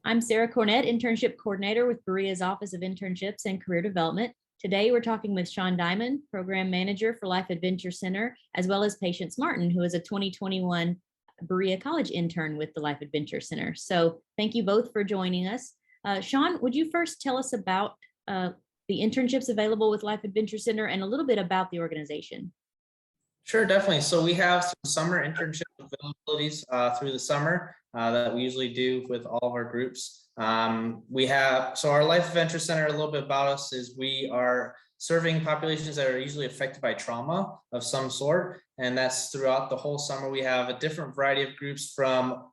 I'm Sarah Cornett, Internship Coordinator with Berea's Office of Internships and Career Development. Today, we're talking with Sean Diamond, Program Manager for Life Adventure Center, as well as Patience Martin, who is a 2021 Berea College Intern with the Life Adventure Center. So thank you both for joining us. Sean, would you first tell us about the internships available with Life Adventure Center and a little bit about the organization? Sure, definitely. So we have some summer internship availabilities through the summer that we usually do with all of our groups. So our Life Adventure Center, a little bit about us is we are serving populations that are usually affected by trauma of some sort. And that's throughout the whole summer. We have a different variety of groups, from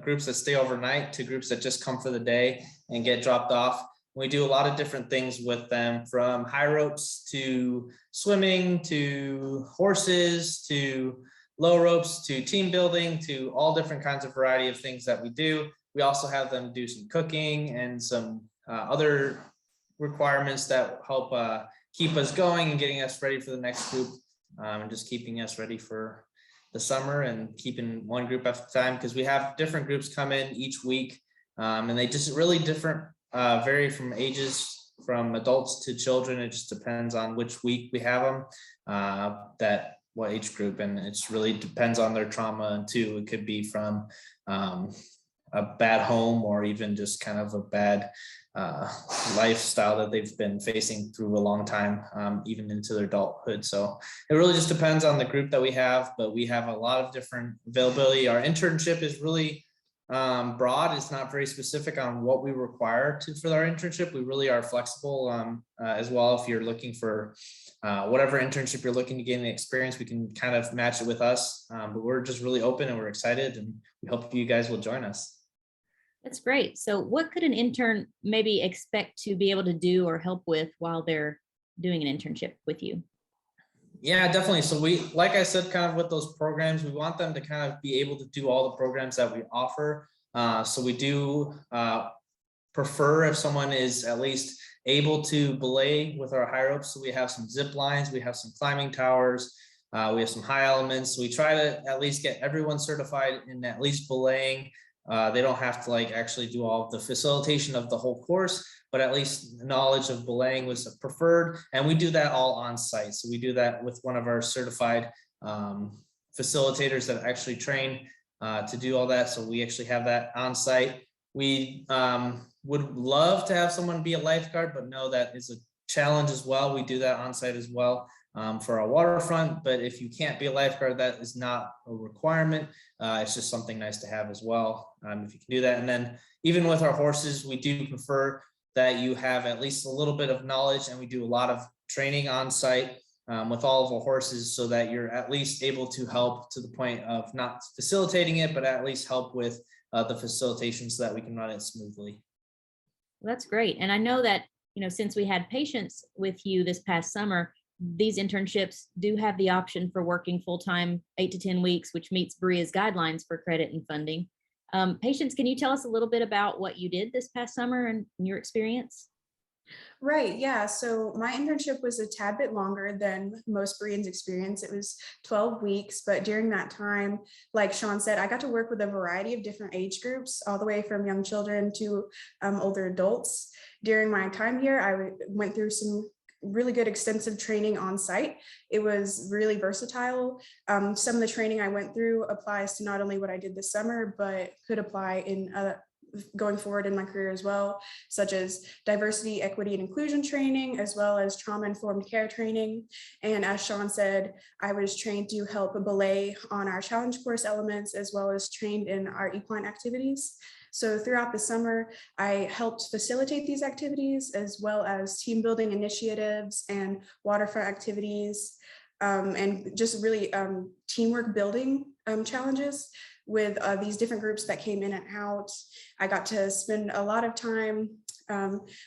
groups that stay overnight to groups that just come for the day and get dropped off. We do a lot of different things with them, from high ropes to swimming to horses to low ropes to team building to all different kinds of variety of things that we do. We also have them do some cooking and some other requirements that help keep us going and getting us ready for the next group, and just keeping us ready for the summer and keeping one group at a time, because we have different groups come in each week, and they just really vary from ages, from adults to children. It just depends on which week we have them, what age group, and it's really depends on their trauma. And too, it could be from a bad home, or even just kind of a bad lifestyle that they've been facing through a long time, even into their adulthood. So it really just depends on the group that we have, but we have a lot of different availability. Our internship is really broad. It's not very specific on what we require for our internship. We really are flexible as well. If you're looking for whatever internship you're looking to gain the experience, we can kind of match it with us. But we're just really open and we're excited, and we hope you guys will join us. That's great. So what could an intern maybe expect to be able to do or help with while they're doing an internship with you? Yeah, definitely. So like I said, kind of with those programs, we want them to kind of be able to do all the programs that we offer. So we do prefer if someone is at least able to belay with our high ropes. So we have some zip lines, we have some climbing towers, we have some high elements. So we try to at least get everyone certified in at least belaying. They don't have to actually do all of the facilitation of the whole course, but at least knowledge of belaying was preferred. And we do that all on site. So we do that with one of our certified facilitators that actually train to do all that. So we actually have that on site. We would love to have someone be a lifeguard, but no, that is a challenge as well. We do that on site as well for our waterfront. But if you can't be a lifeguard, that is not a requirement. It's just something nice to have as well, if you can do that. And then even with our horses, we do prefer that you have at least a little bit of knowledge, and we do a lot of training on site with all of our horses, so that you're at least able to help to the point of not facilitating it, but at least help with the facilitation so that we can run it smoothly. Well, that's great. And I know that, since we had Patience with you this past summer, these internships do have the option for working full-time 8 to 10 weeks, which meets Berea's guidelines for credit and funding. Patience, can you tell us a little bit about what you did this past summer and your experience? Right, yeah. So my internship was a tad bit longer than most Bereans experience. It was 12 weeks, but during that time, like Sean said, I got to work with a variety of different age groups, all the way from young children to older adults. During my time here, I went through some really good extensive training on site. It was really versatile. Some of the training I went through applies to not only what I did this summer, but could apply in going forward in my career as well, such as diversity, equity, and inclusion training, as well as trauma-informed care training. And as Sean said, I was trained to help belay on our challenge course elements, as well as trained in our equine activities. So throughout the summer, I helped facilitate these activities, as well as team building initiatives and waterfront activities, and just really teamwork building challenges with these different groups that came in and out. I got to spend a lot of time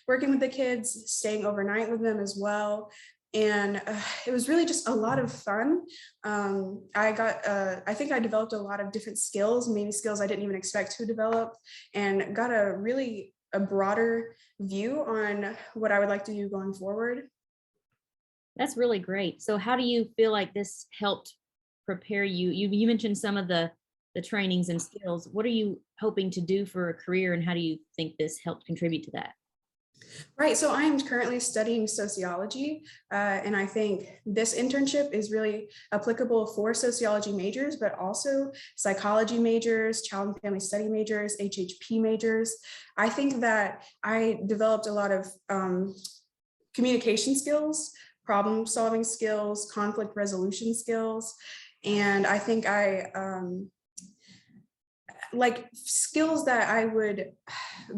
working with the kids, staying overnight with them as well. And it was really just a lot of fun. I think I developed a lot of different skills, maybe skills I didn't even expect to develop, and got a broader view on what I would like to do going forward. That's really great. So how do you feel like this helped prepare you? You mentioned some of the the trainings and skills, what are you hoping to do for a career, and how do you think this helped contribute to that? Right, so I am currently studying sociology, and I think this internship is really applicable for sociology majors, but also psychology majors, child and family study majors, HHP majors. I think that I developed a lot of communication skills, problem solving skills, conflict resolution skills, and I think I like skills that I would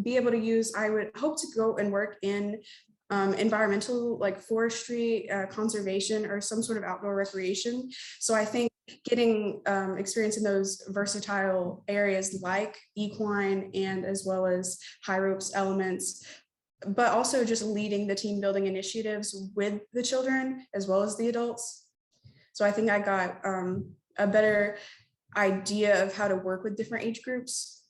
be able to use. I would hope to go and work in environmental, like forestry, conservation, or some sort of outdoor recreation. So I think getting experience in those versatile areas like equine and as well as high ropes elements, but also just leading the team building initiatives with the children as well as the adults. So I think I got a better idea of how to work with different age groups.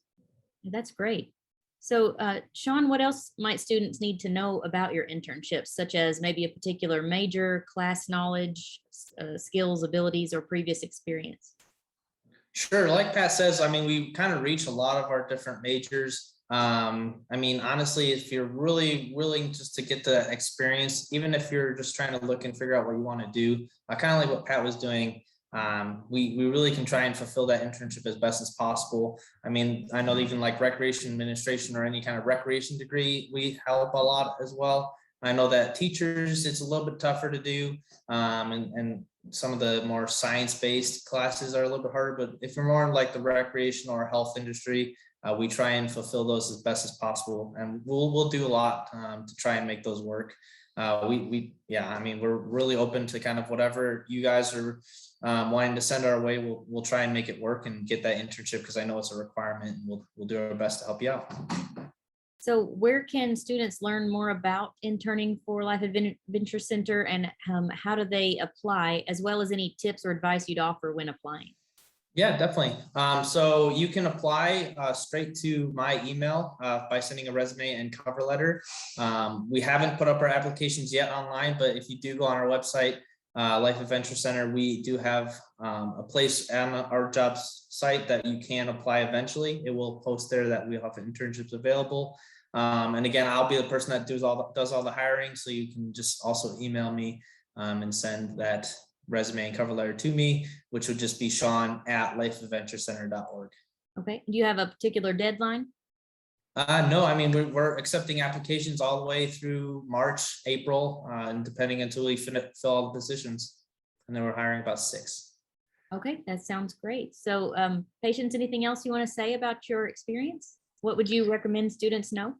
That's great. So Sean, what else might students need to know about your internships, such as maybe a particular major, class knowledge, skills, abilities, or previous experience? Sure, like Pat says, I mean, we kind of reach a lot of our different majors. I mean, honestly, if you're really willing just to get the experience, even if you're just trying to look and figure out what you want to do, kind of like what Pat was doing, we really can try and fulfill that internship as best as possible. I mean, I know even like recreation administration or any kind of recreation degree, we help a lot as well. I know that teachers, it's a little bit tougher to do, and some of the more science-based classes are a little bit harder, but if you're more in like the recreational or health industry, we try and fulfill those as best as possible, and we'll do a lot to try and make those work. Yeah, I mean, we're really open to kind of whatever you guys are wanting to send our way. We'll try and make it work and get that internship, because I know it's a requirement, and we'll do our best to help you out. So where can students learn more about interning for Life Adventure Center, and how do they apply, as well as any tips or advice you'd offer when applying? Yeah, definitely. So you can apply straight to my email by sending a resume and cover letter. We haven't put up our applications yet online, but if you do go on our website, Life Adventure Center, we do have a place on our jobs site that you can apply eventually. It will post there that we have internships available. And again, I'll be the person that does all the hiring, so you can just also email me and send that resume and cover letter to me, which would just be Sean@lifeadventurecenter.org. Okay. Do you have a particular deadline? No, I mean, we're accepting applications all the way through March, April, and depending until we fill all the positions. And then we're hiring about 6. Okay, that sounds great. So Patience, anything else you want to say about your experience? What would you recommend students know?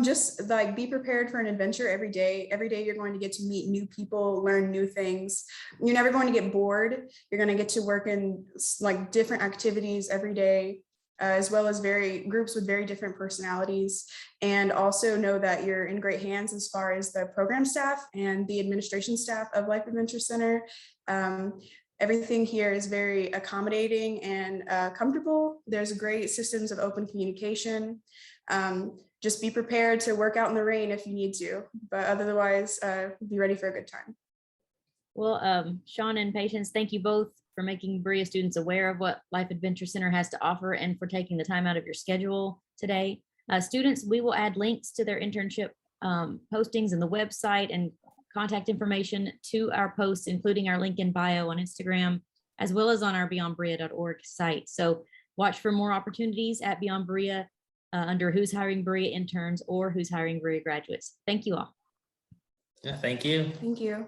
Just like be prepared for an adventure every day. Every day you're going to get to meet new people, learn new things. You're never going to get bored. You're going to get to work in like different activities every day, as well as groups with very different personalities. And also know that you're in great hands as far as the program staff and the administration staff of Life Adventure Center. Everything here is very accommodating and comfortable. There's great systems of open communication. Just be prepared to work out in the rain if you need to, but otherwise be ready for a good time. Well, Sean and Patience, thank you both for making Berea students aware of what Life Adventure Center has to offer, and for taking the time out of your schedule today. Students, we will add links to their internship postings and the website and contact information to our posts, including our link in bio on Instagram, as well as on our beyondberea.org site. So watch for more opportunities at Beyond Berea under Who's Hiring Berea Interns or Who's Hiring Berea Graduates. Thank you all. Yeah, thank you. Thank you.